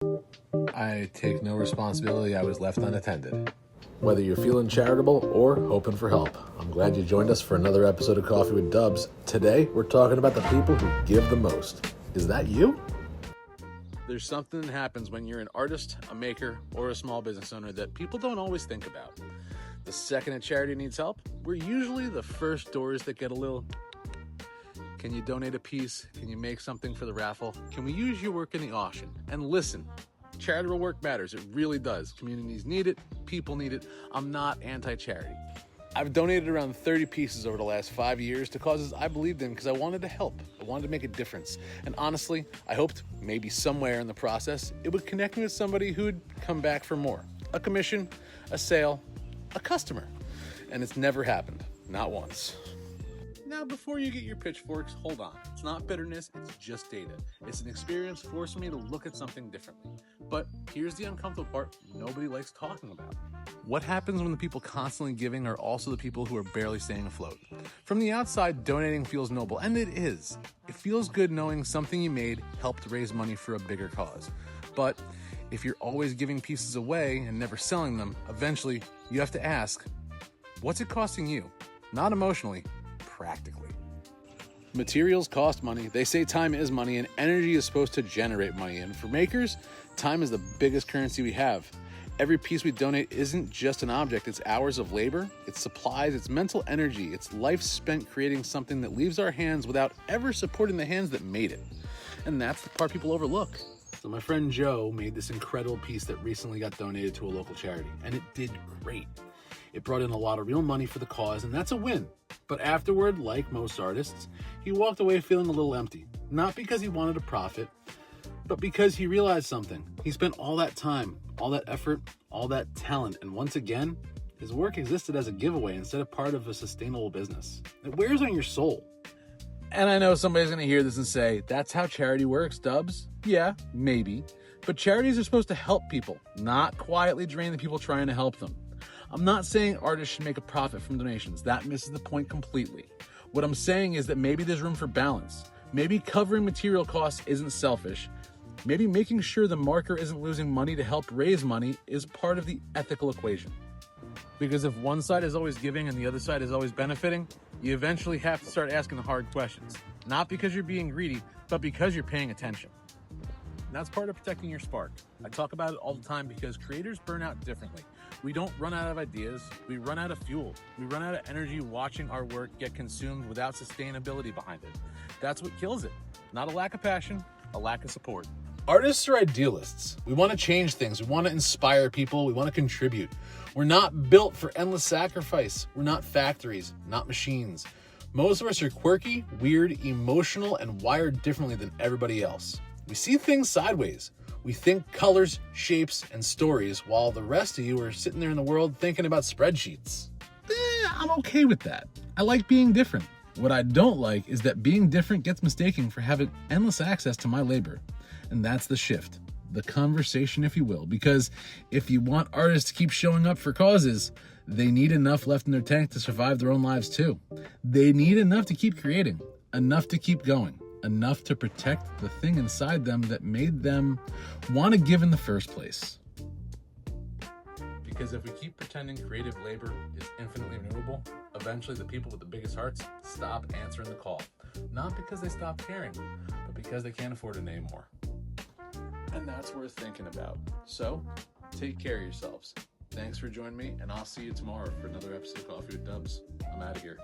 I take no responsibility. I was left unattended. Whether you're feeling charitable or hoping for help, I'm glad you joined us for another episode of Coffee with Dubs. Today, we're talking about the people who give the most. Is that you? There's something that happens when you're an artist, a maker, or a small business owner that people don't always think about. The second a charity needs help, we're usually the first doors that get a little, can you donate a piece? Can you make something for the raffle? Can we use your work in the auction? And listen, charitable work matters. It really does. Communities need it. People need it. I'm not anti-charity. I've donated around 30 pieces over the last 5 years to causes I believed in because I wanted to help. I wanted to make a difference. And honestly, I hoped maybe somewhere in the process, it would connect me with somebody who'd come back for more. A commission, a sale, a customer. And it's never happened. Not once. Now, before you get your pitchforks, hold on. It's not bitterness, it's just data. It's an experience forcing me to look at something differently. But here's the uncomfortable part nobody likes talking about. What happens when the people constantly giving are also the people who are barely staying afloat? From the outside, donating feels noble, and it is. It feels good knowing something you made helped raise money for a bigger cause. But if you're always giving pieces away and never selling them, eventually you have to ask, what's it costing you? Not emotionally, practically. Materials cost money. They say time is money and energy is supposed to generate money. And for makers, time is the biggest currency we have. Every piece we donate isn't just an object. It's hours of labor, it's supplies, it's mental energy, it's life spent creating something that leaves our hands without ever supporting the hands that made it. And that's the part people overlook. So my friend Joe made this incredible piece that recently got donated to a local charity, and it did great. It brought in a lot of real money for the cause, and that's a win. But afterward, like most artists, he walked away feeling a little empty. Not because he wanted a profit, but because he realized something. He spent all that time, all that effort, all that talent, and once again, his work existed as a giveaway instead of part of a sustainable business. It wears on your soul. And I know somebody's going to hear this and say, that's how charity works, Dubs. Yeah, maybe. But charities are supposed to help people, not quietly drain the people trying to help them. I'm not saying artists should make a profit from donations. That misses the point completely. What I'm saying is that maybe there's room for balance. Maybe covering material costs isn't selfish. Maybe making sure the marker isn't losing money to help raise money is part of the ethical equation. Because if one side is always giving and the other side is always benefiting, you eventually have to start asking the hard questions. Not because you're being greedy, but because you're paying attention. And that's part of protecting your spark. I talk about it all the time because creators burn out differently. We don't run out of ideas, we run out of fuel. We run out of energy watching our work get consumed without sustainability behind it. That's what kills it. Not a lack of passion, a lack of support. Artists are idealists. We want to change things. We want to inspire people. We want to contribute. We're not built for endless sacrifice. We're not factories, not machines. Most of us are quirky, weird, emotional, and wired differently than everybody else. We see things sideways. We think colors, shapes, and stories, while the rest of you are sitting there in the world thinking about spreadsheets. I'm okay with that. I like being different. What I don't like is that being different gets mistaken for having endless access to my labor. And that's the shift, the conversation, if you will, because if you want artists to keep showing up for causes, they need enough left in their tank to survive their own lives too. They need enough to keep creating, enough to keep going, enough to protect the thing inside them that made them want to give in the first place. Because if we keep pretending creative labor is infinitely renewable, eventually the people with the biggest hearts stop answering the call. Not because they stop caring, but because they can't afford it anymore. And that's worth thinking about. So, take care of yourselves. Thanks for joining me, and I'll see you tomorrow for another episode of Coffee with Dubs. I'm out of here.